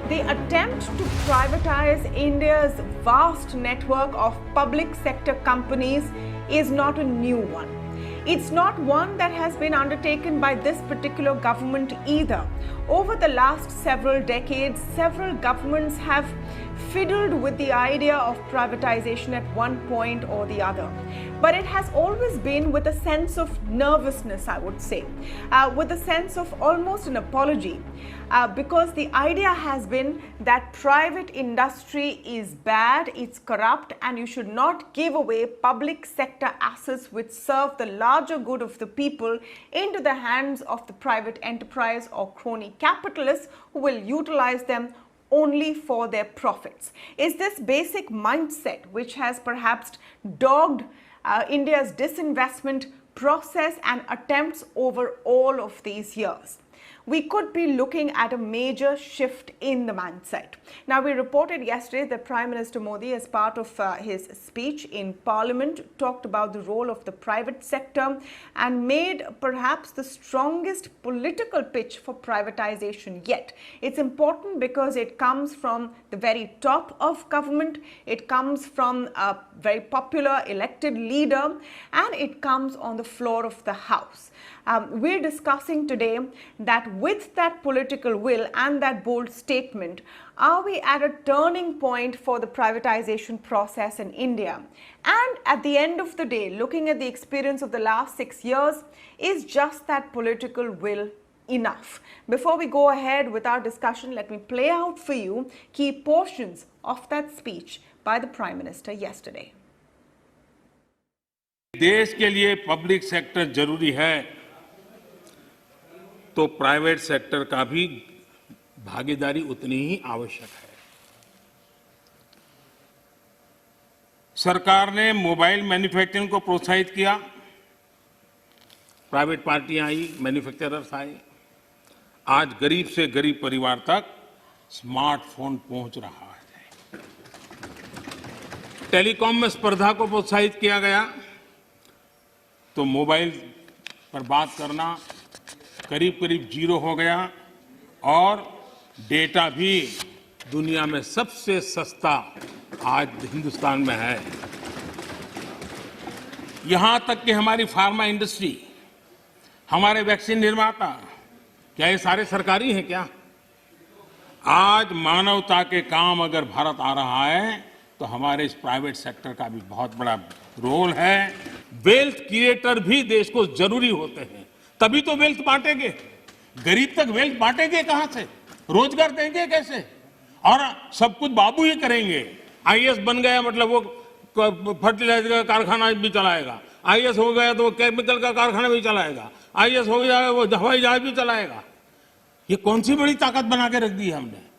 The attempt to privatize India's vast network of public sector companies is not a new one. It's not one that has been undertaken by this particular government either. Over the last several decades, several governments have fiddled with the idea of privatization at one point or the other. But it has always been with a sense of nervousness, I would say, with a sense of almost an apology. Because the idea has been that private industry is bad, it's corrupt, and you should not give away public sector assets which serve the larger good of the people into the hands of the private enterprise or crony capitalists who will utilize them only for their profits. Is this basic mindset which has perhaps dogged India's disinvestment process and attempts over all of these years? We could be looking at a major shift in the mindset. Now, we reported yesterday that Prime Minister Modi, as part of his speech in Parliament, talked about the role of the private sector and made perhaps the strongest political pitch for privatization yet. It's important because it comes from the very top of government, it comes from a very popular elected leader, and it comes on the floor of the House. We're discussing today that with that political will and that bold statement, are we at a turning point for the privatization process in India? And at the end of the day, looking at the experience of the last 6 years, is just that political will enough? Before we go ahead with our discussion, let me play out for you key portions of that speech by the Prime Minister yesterday. देश के लिए public sector जरूरी है, तो private sector का भी भागीदारी उतनी ही आवश्यक है। सरकार ने मोबाइल मैन्युफैक्चरिंग को प्रोत्साहित किया, प्राइवेट पार्टियां आई, मैन्युफैक्चरर्स आए। आज गरीब से गरीब परिवार तक स्मार्टफोन पहुंच रहा है। टेलीकॉम में स्पर्धा को प्रोत्साहित किया गया, तो मोबाइल पर बात करना करीब करीब जीरो हो गया और डेटा भी दुनिया में सबसे सस्ता आज हिंदुस्तान में है। यहां तक कि हमारी फार्मा इंडस्ट्री, हमारे वैक्सीन निर्माता, क्या ये सारे सरकारी हैं क्या? आज मानवता के काम अगर भारत आ रहा है तो हमारे इस प्राइवेट सेक्टर का भी बहुत बड़ा रोल है। वेल्थ क्रिएटर भी देश को जरूरी होते हैं, तभी तो वेल्थ बांटेंगे। गरीब तक वेल्थ बांटेंगे कहां से? रोजगार देंगे कैसे? और सब कुछ बाबू ही करेंगे। आईएएस बन गया मतलब वो फर्टिलाइजर का कारखाना भी चलाएगा, आईएएस हो गया तो वो केमिकल का कारखाना भी चलाएगा, आईएएस हो गया वो हवाई जहाज भी चलाएगा। ये कौन सी बड़ी ताकत बना के रख दी है हमने?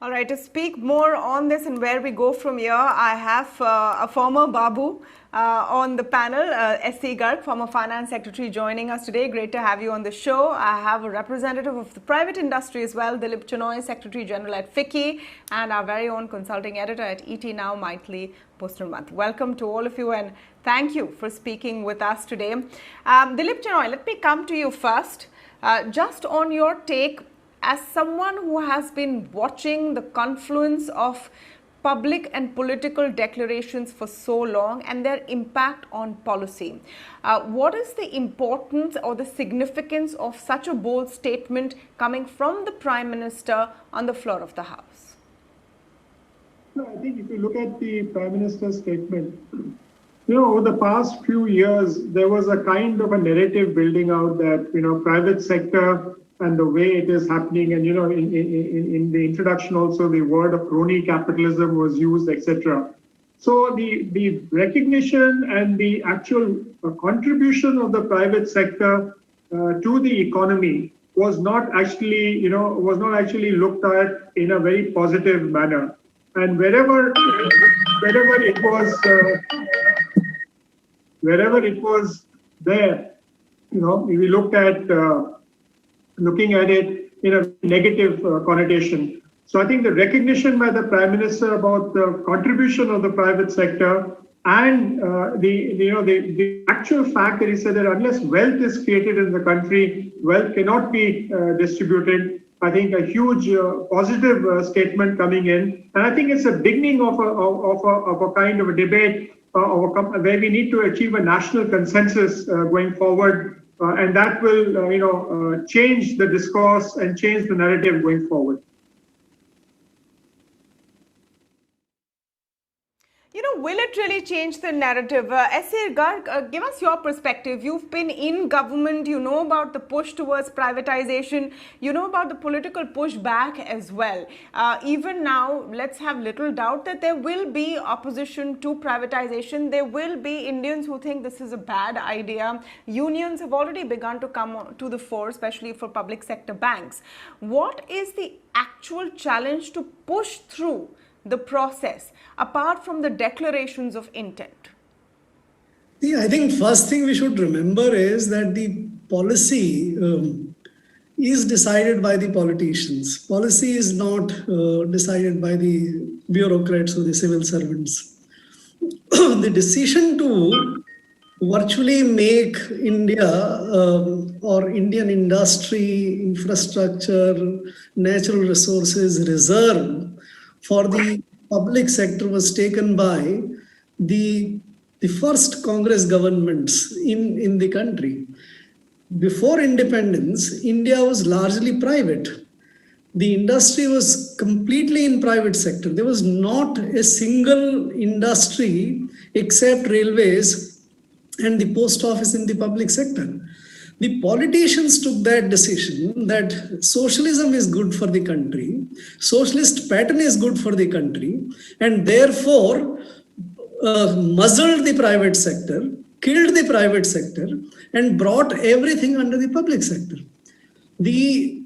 All right, to speak more on this and where we go from here, I have a former Babu on the panel, S.C. Garg, former Finance Secretary, joining us today. Great to have you on the show. I have a representative of the private industry as well, Dilip Chenoy, Secretary General at FICCI, and our very own consulting editor at ET Now, Mythili Bhusnurmath. Welcome to all of you and thank you for speaking with us today. Dilip Chenoy, let me come to you first. Just on your take, as someone who has been watching the confluence of public and political declarations for so long and their impact on policy, what is the importance or the significance of such a bold statement coming from the Prime Minister on the floor of the House? No, I think if you look at the Prime Minister's statement, over the past few years, there was a kind of a narrative building out that, private sector and the way it is happening, and in the introduction also the word of crony capitalism was used, etc. So the recognition and the actual contribution of the private sector to the economy was not actually looked at in a very positive manner. And wherever it was there, we looked at looking at it in a negative connotation. So I think the recognition by the Prime Minister about the contribution of the private sector and the actual fact that he said that unless wealth is created in the country, wealth cannot be distributed. I think a huge positive statement coming in, and I think it's a beginning of a kind of a debate where we need to achieve a national consensus going forward, and that will change the discourse and change the narrative going forward. Will it really change the narrative? S.A. Garg, give us your perspective. You've been in government, you know about the push towards privatization, you know about the political pushback as well. Even now, let's have little doubt that there will be opposition to privatization. There will be Indians who think this is a bad idea. Unions have already begun to come to the fore, especially for public sector banks. What is the actual challenge to push through the process, apart from the declarations of intent? Yeah, I think first thing we should remember is that the policy is decided by the politicians. Policy is not decided by the bureaucrats or the civil servants. The decision to virtually make India or Indian industry, infrastructure, natural resources reserve for the public sector was taken by the first Congress governments in the country. Before independence, India was largely private. The industry was completely in private sector. There was not a single industry except railways and the post office in the public sector. The politicians took that decision that socialism is good for the country, socialist pattern is good for the country, and therefore muzzled the private sector, killed the private sector, and brought everything under the public sector. The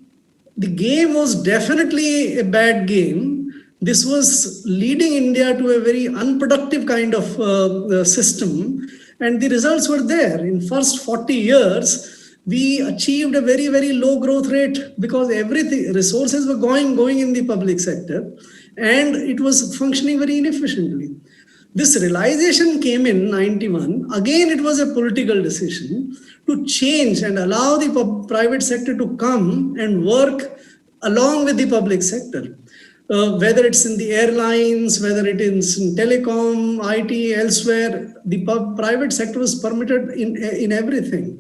game was definitely a bad game. This was leading India to a very unproductive kind of system, and the results were there. In first 40 years, we achieved a very, very low growth rate because everything, resources were going in the public sector, and it was functioning very inefficiently. This realization came in 91. Again, it was a political decision to change and allow the private sector to come and work along with the public sector. Whether it's in the airlines, whether it is in telecom, IT, elsewhere, the private sector was permitted in everything.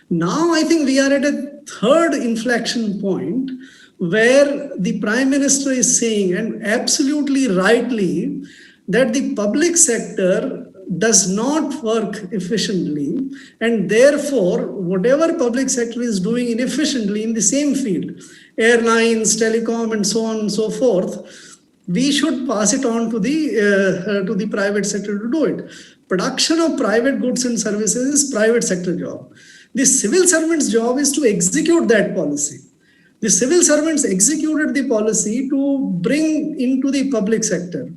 Now, I think we are at a third inflection point where the Prime Minister is saying, and absolutely rightly, that the public sector does not work efficiently, and therefore, whatever public sector is doing inefficiently in the same field, airlines, telecom, and so on and so forth, we should pass it on to the private sector to do it. Production of private goods and services is private sector job. The civil servant's job is to execute that policy. The civil servants executed the policy to bring into the public sector.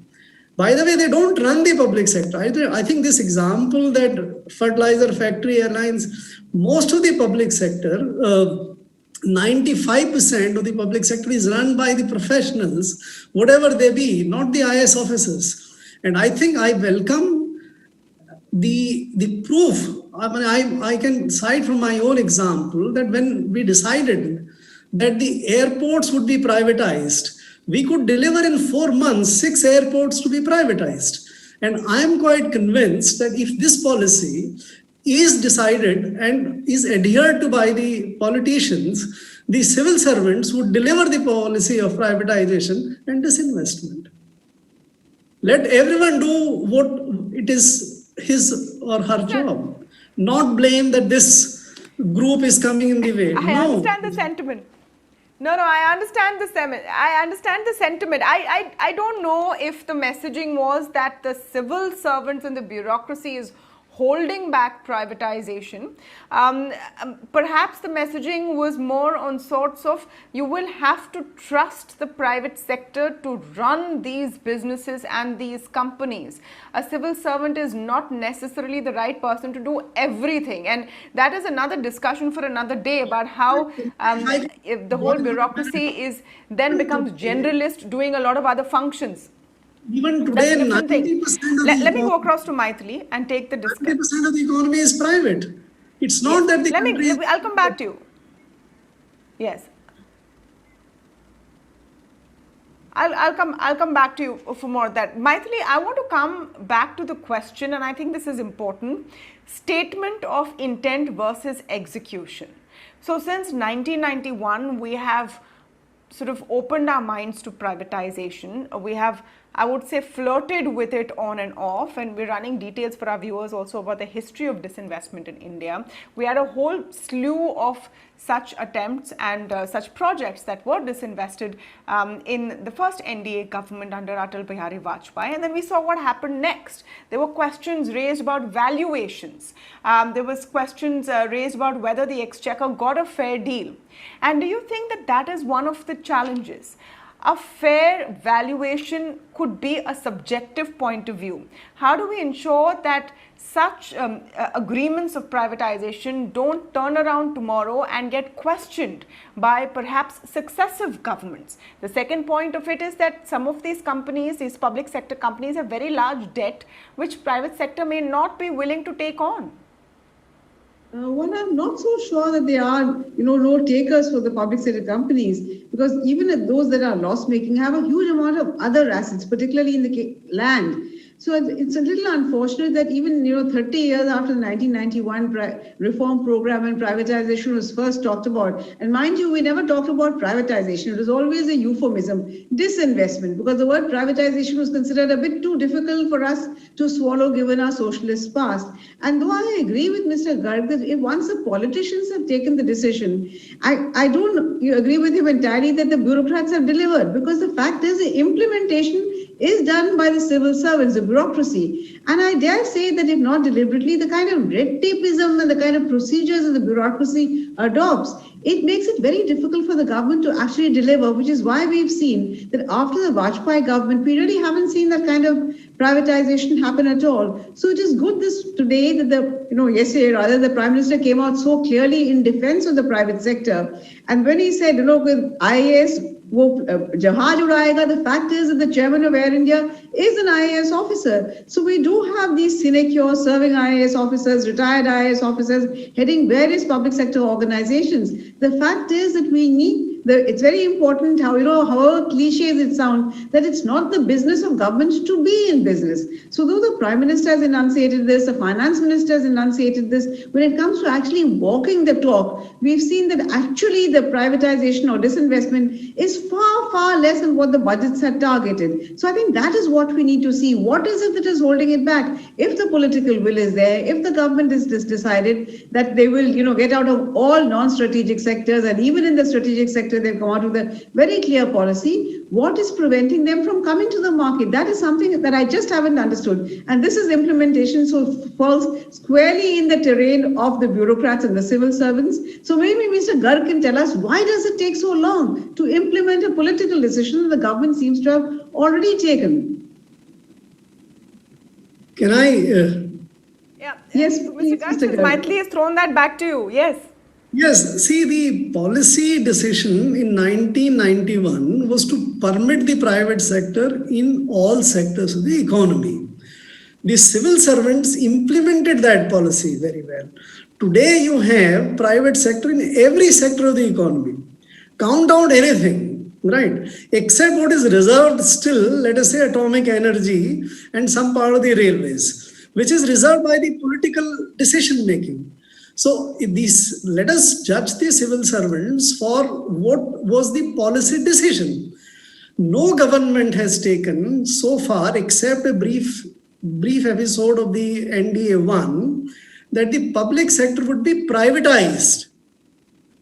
By the way, they don't run the public sector. I think this example that fertilizer factory, airlines, most of the public sector, 95% of the public sector is run by the professionals, whatever they be, not the IS officers. And I think I welcome the proof. I mean, I can cite from my own example that when we decided that the airports would be privatized, we could deliver in 4 months 6 airports to be privatized. And I am quite convinced that if this policy is decided and is adhered to by the politicians, the civil servants would deliver the policy of privatization and disinvestment. Let everyone do what it is his or her job, not blame that this group is coming in the way. I understand the sentiment. No, I understand the sentiment. I don't know if the messaging was that the civil servants and the bureaucracy is holding back privatization. Perhaps the messaging was more on sorts of, you will have to trust the private sector to run these businesses and these companies. A civil servant is not necessarily the right person to do everything, and that is another discussion for another day about how if the whole bureaucracy is then becomes generalist, doing a lot of other functions. Even today, 90% of let me go across to Mythili and take the discussion. 90% of the economy is private. It's not that the I'll come back to you. Yes. I'll come back to you for more of that. Mythili, I want to come back to the question, and I think this is important. Statement of intent versus execution. So since 1991, we have sort of opened our minds to privatization. We have, I would say, flirted with it on and off, and we're running details for our viewers also about the history of disinvestment in India. We had a whole slew of such attempts and such projects that were disinvested in the first NDA government under Atal Bihari Vajpayee, and then we saw what happened next. There were questions raised about valuations. There was questions raised about whether the exchequer got a fair deal. And do you think that that is one of the challenges? A fair valuation could be a subjective point of view. How do we ensure that such agreements of privatization don't turn around tomorrow and get questioned by perhaps successive governments? The second point of it is that some of these companies, these public sector companies, have very large debt which private sector may not be willing to take on. Well, I'm not so sure that they are, no takers for the public sector companies, because even those that are loss making have a huge amount of other assets, particularly in the land. So it's a little unfortunate that even 30 years after the 1991 reform program and privatization was first talked about, and mind you, we never talked about privatization. It was always a euphemism, disinvestment, because the word privatization was considered a bit too difficult for us to swallow given our socialist past. And though I agree with Mr. Garg that if once the politicians have taken the decision, I don't agree with him entirely that the bureaucrats have delivered, because the fact is the implementation is done by the civil servants, the bureaucracy. And I dare say that if not deliberately, the kind of red tapeism and the kind of procedures that the bureaucracy adopts, it makes it very difficult for the government to actually deliver, which is why we've seen that after the Vajpayee government, we really haven't seen that kind of privatization happen at all. So it is good this today that yesterday rather, the Prime Minister came out so clearly in defense of the private sector. And when he said, with IAS, jahaj udayega, the fact is that the chairman of Air India is an IAS officer. So we do have these sinecures, serving IAS officers, retired IAS officers, heading various public sector organizations. The fact is that we need, it's very important how, however cliches it sounds, that it's not the business of government to be in business. So though the Prime Minister has enunciated this, the Finance Minister has enunciated this, when it comes to actually walking the talk, we've seen that actually the privatization or disinvestment is far, far less than what the budgets had targeted. So I think that is what we need to see. What is it that is holding it back? If the political will is there, if the government is decided that they will, get out of all non-strategic sectors, and even in the strategic sector, they've come out with a very clear policy. What is preventing them from coming to the market? That is something that I just haven't understood. And this is implementation, so falls squarely in the terrain of the bureaucrats and the civil servants. So maybe Mr. Garg can tell us, why does it take so long to implement a political decision that the government seems to have already taken? Can I? Yes, Mr. Garg, Mythili has thrown that back to you. Yes. Yes, see, the policy decision in 1991 was to permit the private sector in all sectors of the economy. The civil servants implemented that policy very well. Today you have private sector in every sector of the economy. Count out anything, right? Except what is reserved still, let us say atomic energy and some part of the railways, which is reserved by the political decision making. So let us judge the civil servants for what was the policy decision. No government has taken so far, except a brief episode of the NDA 1, that the public sector would be privatized.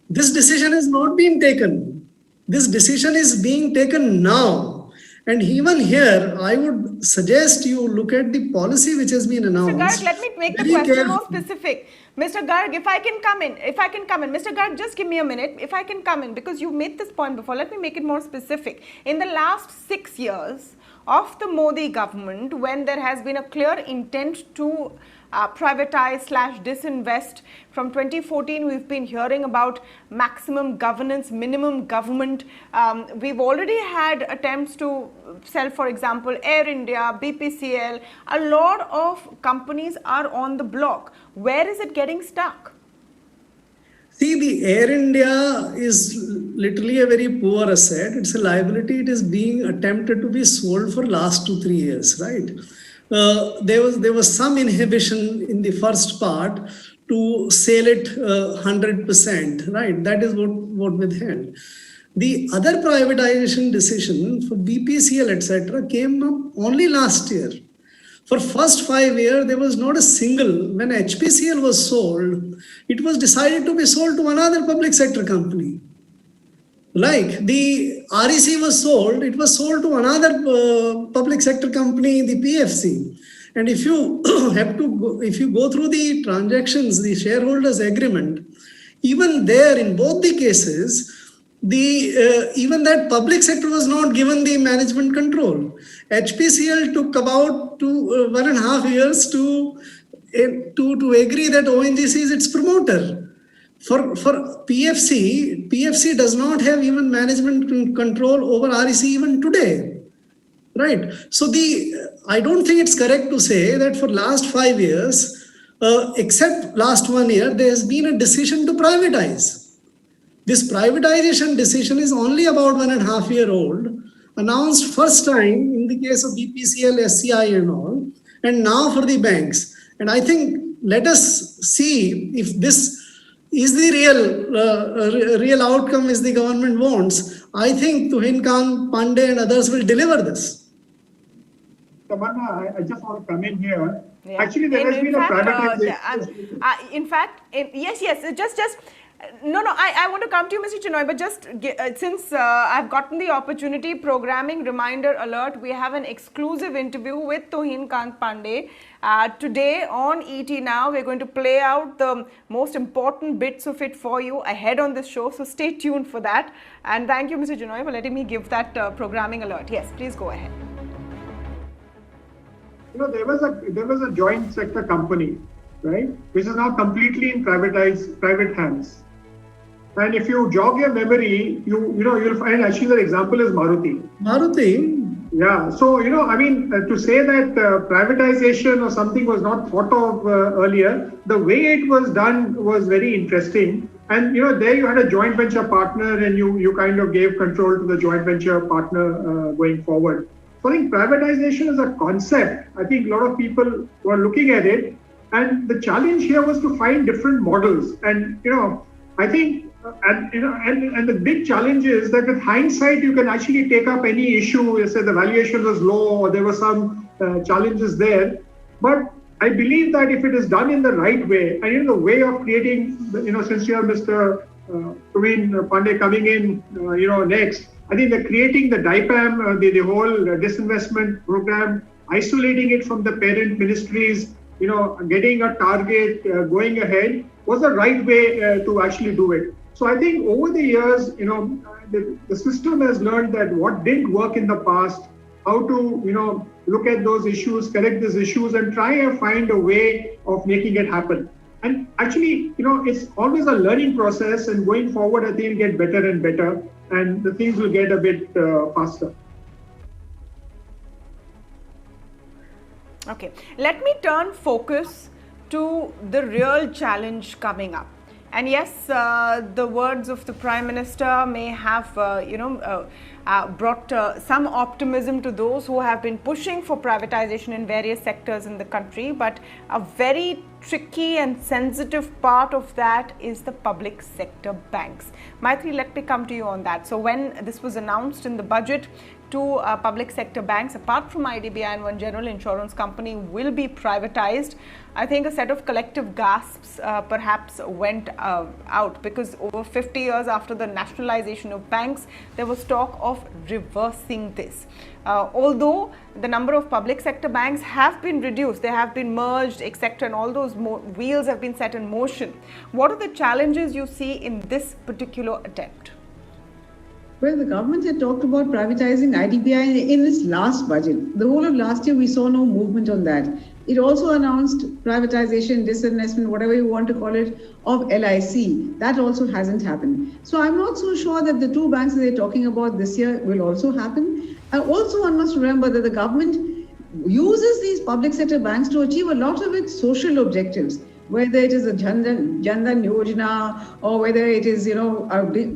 This decision has not been taken. This decision is being taken now. And even here, I would suggest you look at the policy which has been announced. Mr. Garg, let me make the very question more carefully. specific. Mr. Garg, if I can come in. Mr. Garg, just give me a minute. If I can come in, because you made this point before, let me make it more specific. In the last 6 years of the Modi government, when there has been a clear intent to privatize / disinvest. From 2014, we've been hearing about maximum governance, minimum government. We've already had attempts to sell, for example, Air India, BPCL. A lot of companies are on the block. Where is it getting stuck? See, the Air India is literally a very poor asset. It's a liability. It is being attempted to be sold for last 2-3 years, right? There was some inhibition in the first part to sell it 100%, right? That is what withheld. The other privatization decision for BPCL, etc., came up only last year. For first 5 years, there was not a single. When HPCL was sold, it was decided to be sold to another public sector company. Like the REC was sold, it was sold to another public sector company, the PFC. And if you if you go through the transactions, the shareholders agreement, even there in both the cases, even that public sector was not given the management control. HPCL took about 1.5 years to agree that ONGC is its promoter. For PFC does not have even management control over REC even today, right? So I don't think it's correct to say that for last 5 years, except last 1 year, there has been a decision to privatize. This privatization decision is only about 1.5 years old, announced first time in the case of BPCL, SCI and all, and now for the banks. And I think let us see if this is the real outcome is the government wants. I think Tuhin Khan, Pandey and others will deliver this. Tamanna, I just want to come in here. Yeah. Actually, there has been a privatization. I want to come to you, Mr. Chenoy, but just since I've gotten the opportunity, programming reminder alert, we have an exclusive interview with Tuhin Kant Pandey today on ET Now. We're going to play out the most important bits of it for you ahead on this show, so stay tuned for that. And thank you, Mr. Chenoy, for letting me give that programming alert. Yes, please go ahead. You know, there was a joint sector company, right, which is now completely in private hands. And if you jog your memory, you'll find actually the example is Maruti. Yeah. So, to say that privatization or something was not thought of earlier, the way it was done was very interesting. And, there you had a joint venture partner and you kind of gave control to the joint venture partner going forward. So I think privatization is a concept. I think a lot of people were looking at it. And the challenge here was to find different models. And, I think, and the big challenge is that with hindsight, you can actually take up any issue. Say the valuation was low or there were some challenges there. But I believe that if it is done in the right way, and the way of creating, since you have Mr. Praveen Pandey coming in, next, I think that creating the DIPAM, the whole disinvestment program, isolating it from the parent ministries, getting a target, going ahead, was the right way to actually do it. So I think over the years, the system has learned that what didn't work in the past, how to, look at those issues, correct these issues, and try and find a way of making it happen. And actually, it's always a learning process, and going forward, I think it'll get better and better, and the things will get a bit faster. Okay, let me turn focus to the real challenge coming up. And yes, the words of the Prime Minister may have, brought some optimism to those who have been pushing for privatization in various sectors in the country. But a very tricky and sensitive part of that is the public sector banks. Mythili, let me come to you on that. So when this was announced in the budget, two public sector banks, apart from IDBI and one general insurance company, will be privatized, I think a set of collective gasps perhaps went out, because over 50 years after the nationalization of banks, there was talk of reversing this. Although the number of public sector banks have been reduced, they have been merged, etc., and all those wheels have been set in motion. What are the challenges you see in this particular attempt? Well, the government had talked about privatizing IDBI in its last budget. The whole of last year, we saw no movement on that. It also announced privatization, disinvestment, whatever you want to call it, of LIC. That also hasn't happened. So I'm not so sure that the two banks that they're talking about this year will also happen. And also, one must remember that the government uses these public sector banks to achieve a lot of its social objectives, whether it is a Jan Dhan Yojana, or whether it is, a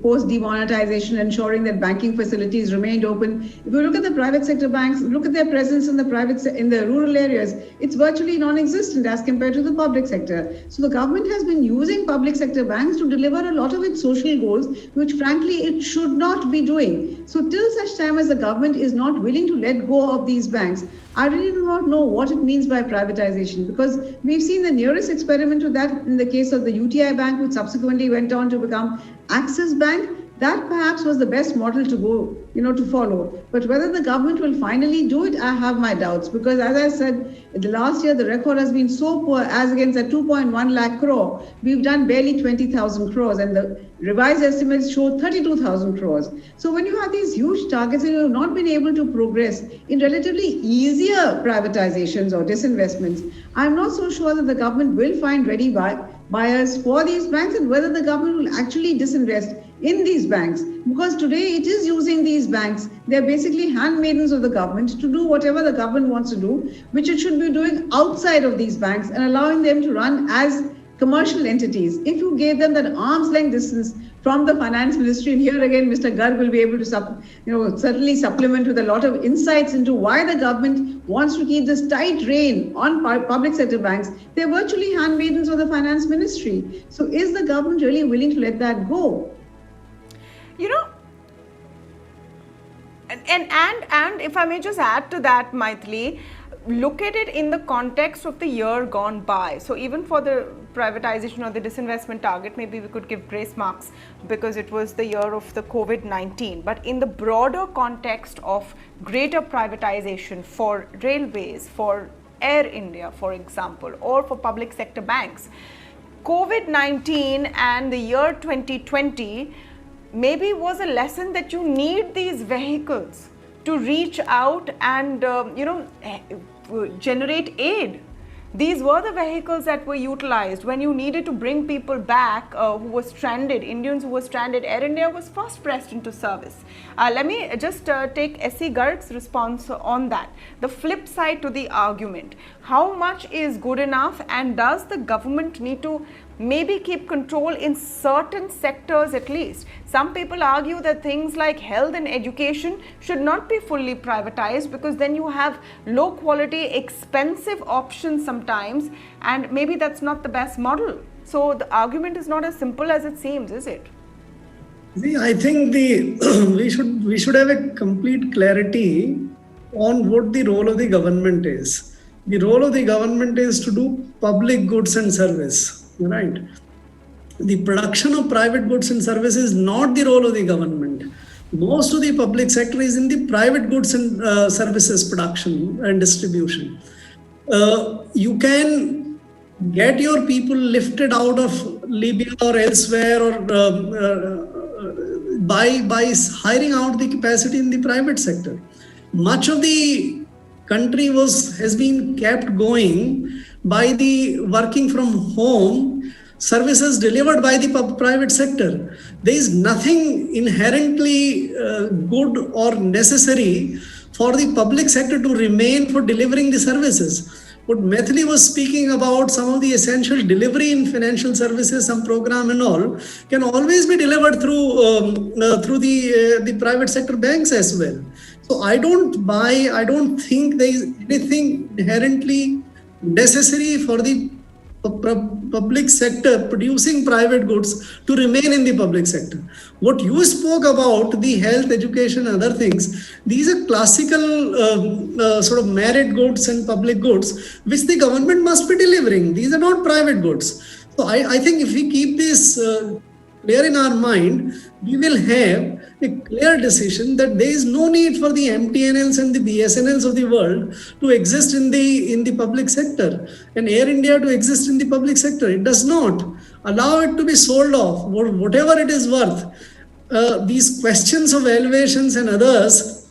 post-demonetization, ensuring that banking facilities remained open. If you look at the private sector banks, look at their presence in the rural areas, it's virtually non-existent as compared to the public sector. So the government has been using public sector banks to deliver a lot of its social goals, which frankly it should not be doing. So till such time as the government is not willing to let go of these banks, I really do not know what it means by privatization, because we've seen the nearest experiment to that in the case of the UTI Bank, which subsequently went on to become Axis Bank. That perhaps was the best model to go, to follow. But whether the government will finally do it, I have my doubts, because as I said, the last year the record has been so poor. As against the 2.1 lakh crore, we've done barely 20,000 crores, and the revised estimates show 32,000 crores. So when you have these huge targets and you have not been able to progress in relatively easier privatizations or disinvestments, I'm not so sure that the government will find ready buyers for these banks, and whether the government will actually disinvest in these banks, because today it is using these banks. They're basically handmaidens of the government to do whatever the government wants to do, which it should be doing outside of these banks and allowing them to run as commercial entities. If you gave them that arm's length distance from the finance ministry, and here again Mr. Garg will be able to certainly supplement with a lot of insights into why the government wants to keep this tight rein on public sector banks. They're virtually handmaidens of the finance ministry. So is the government really willing to let that go? And if I may just add to that, Mythili, look at it in the context of the year gone by. So even for the privatization or the disinvestment target, maybe we could give grace marks because it was the year of the COVID-19. But in the broader context of greater privatization for railways, for Air India, for example, or for public sector banks, COVID-19 and the year 2020 maybe was a lesson that you need these vehicles to reach out and generate aid. These were the vehicles that were utilized when you needed to bring people back who were stranded, Indians who were stranded. Air India was first pressed into service. Let me just take S.C. Garg's response on that. The flip side to the argument, how much is good enough, and does the government need to maybe keep control in certain sectors at least? Some people argue that things like health and education should not be fully privatized, because then you have low quality, expensive options sometimes, and maybe that's not the best model. So the argument is not as simple as it seems, is it? See, I think we should have a complete clarity on what the role of the government is. The role of the government is to do public goods and service. Right. The production of private goods and services is not the role of the government. Most of the public sector is in the private goods and services production and distribution. You can get your people lifted out of Libya or elsewhere, or by hiring out the capacity in the private sector. Much of the country has been kept going by the working from home services delivered by the private sector. There is nothing inherently good or necessary for the public sector to remain for delivering the services. What Mythili was speaking about, some of the essential delivery in financial services, some program and all, can always be delivered through the private sector banks as well. So I don't think there is anything inherently necessary for the public sector producing private goods to remain in the public sector. What you spoke about, the health, education, other things, these are classical sort of merit goods and public goods, which the government must be delivering. These are not private goods. So I think if we keep this clear in our mind, we will have a clear decision that there is no need for the MTNLs and the BSNLs of the world to exist in the public sector, and Air India to exist in the public sector. It does not. Allow it to be sold off, whatever it is worth. These questions of valuations and others,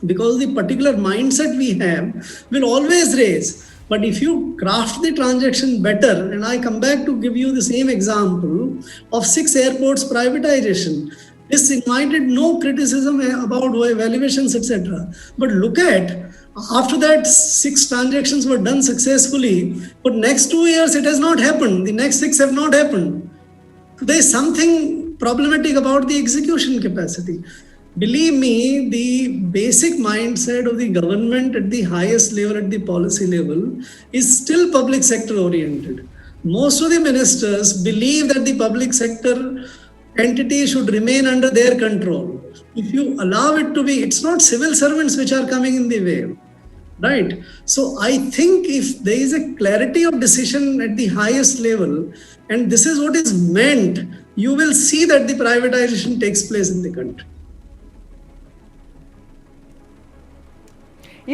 because the particular mindset we have, will always raise. But if you craft the transaction better, and I come back to give you the same example of 6 airports privatization, this invited no criticism about valuations, etc. But look at, after that 6 transactions were done successfully, but next 2 years it has not happened. The next 6 have not happened. There is something problematic about the execution capacity. Believe me, the basic mindset of the government at the highest level, at the policy level, is still public sector oriented. Most of the ministers believe that the public sector entity should remain under their control. If you allow it to be, it's not civil servants which are coming in the way, right? So I think if there is a clarity of decision at the highest level, and this is what is meant, you will see that the privatization takes place in the country.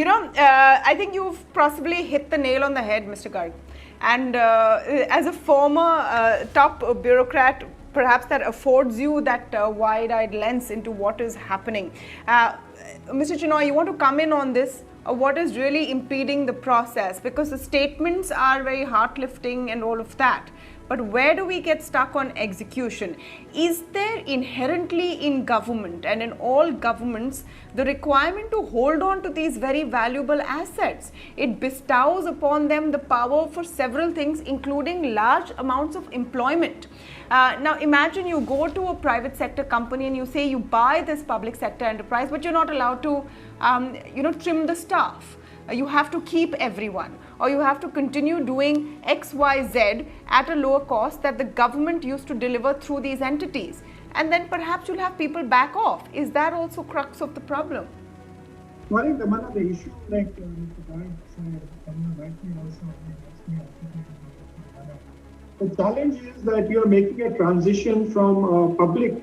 I think you've possibly hit the nail on the head, Mr. Garg. And as a former top bureaucrat, perhaps that affords you that wide-eyed lens into what is happening. Mr. Chenoy, you want to come in on this? What is really impeding the process? Because the statements are very heart-lifting and all of that. But where do we get stuck on execution? Is there inherently in government and in all governments the requirement to hold on to these very valuable assets? It bestows upon them the power for several things, including large amounts of employment. Now imagine you go to a private sector company and you say you buy this public sector enterprise, but you're not allowed to trim the staff. You have to keep everyone, or you have to continue doing X, Y, Z at a lower cost that the government used to deliver through these entities. And then perhaps you'll have people back off. Is that also crux of the problem? Well, I think Tamanna, the issue, like Mr. Garg said, rightly also, the challenge is that you're making a transition from a public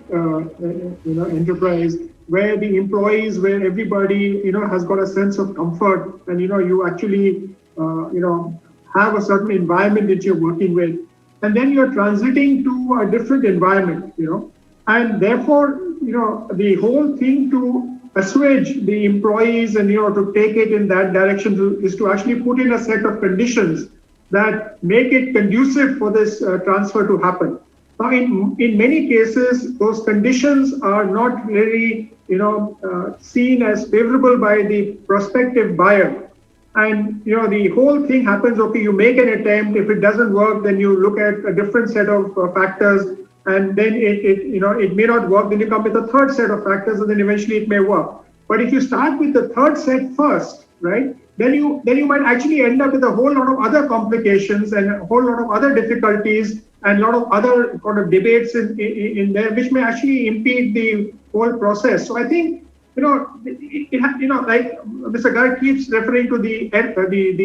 enterprise where the employees, where everybody, has got a sense of comfort, and, you actually, have a certain environment that you're working with. And then you're transiting to a different environment, and therefore, the whole thing to assuage the employees and, to take it in that direction is to actually put in a set of conditions that make it conducive for this transfer to happen. Now, in many cases, those conditions are not really, seen as favorable by the prospective buyer. And, the whole thing happens, okay, you make an attempt. If it doesn't work, then you look at a different set of factors. And then it may not work. Then you come with a third set of factors, and then eventually it may work. But if you start with the third set first, right, then you might actually end up with a whole lot of other complications and a whole lot of other difficulties and a lot of other kind of debates in there, which may actually impede the whole process. So I think, like Mr. Garg keeps referring to the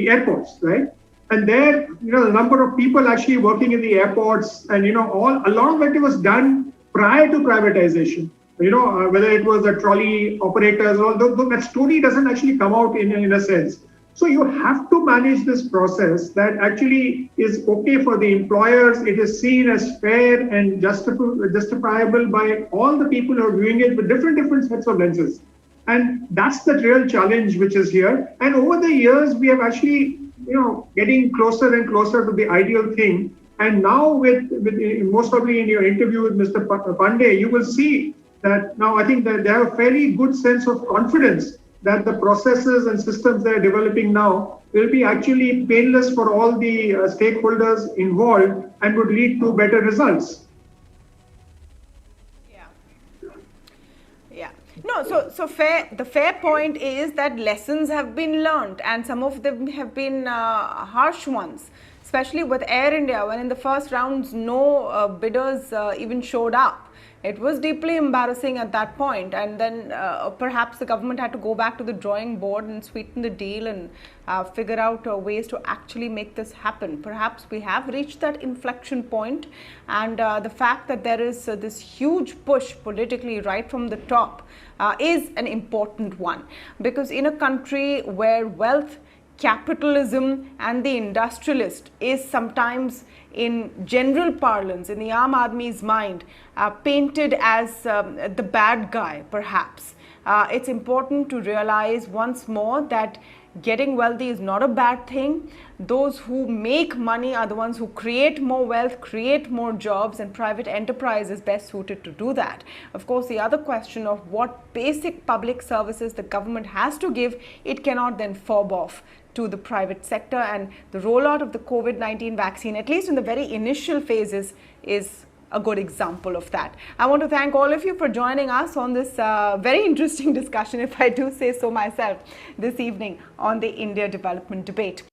airports, right? And there, the number of people actually working in the airports and, all along that it was done prior to privatization. Whether it was the trolley operators, although that story doesn't actually come out in a sense. So you have to manage this process that actually is okay for the employers. It is seen as fair and justifiable by all the people who are viewing it with different sets of lenses. And that's the real challenge which is here. And over the years, we have actually, getting closer and closer to the ideal thing. And now with most probably in your interview with Mr. Pandey, you will see that now I think that they have a fairly good sense of confidence that the processes and systems they are developing now will be actually painless for all the stakeholders involved and would lead to better results. Yeah. No, so the fair point is that lessons have been learned, and some of them have been harsh ones, especially with Air India, when in the first rounds no bidders even showed up. It was deeply embarrassing at that point, and then perhaps the government had to go back to the drawing board and sweeten the deal and figure out ways to actually make this happen. Perhaps we have reached that inflection point, and the fact that there is this huge push politically right from the top is an important one, because in a country where wealth, capitalism and the industrialist is sometimes, in general parlance, in the Aam Aadmi's mind, painted as the bad guy, perhaps. It's important to realize once more that getting wealthy is not a bad thing. Those who make money are the ones who create more wealth, create more jobs, and private enterprise is best suited to do that. Of course, the other question of what basic public services the government has to give, it cannot then fob off to the private sector, and the rollout of the COVID-19 vaccine, at least in the very initial phases, is a good example of that. I want to thank all of you for joining us on this very interesting discussion, if I do say so myself, this evening on the India Development Debate.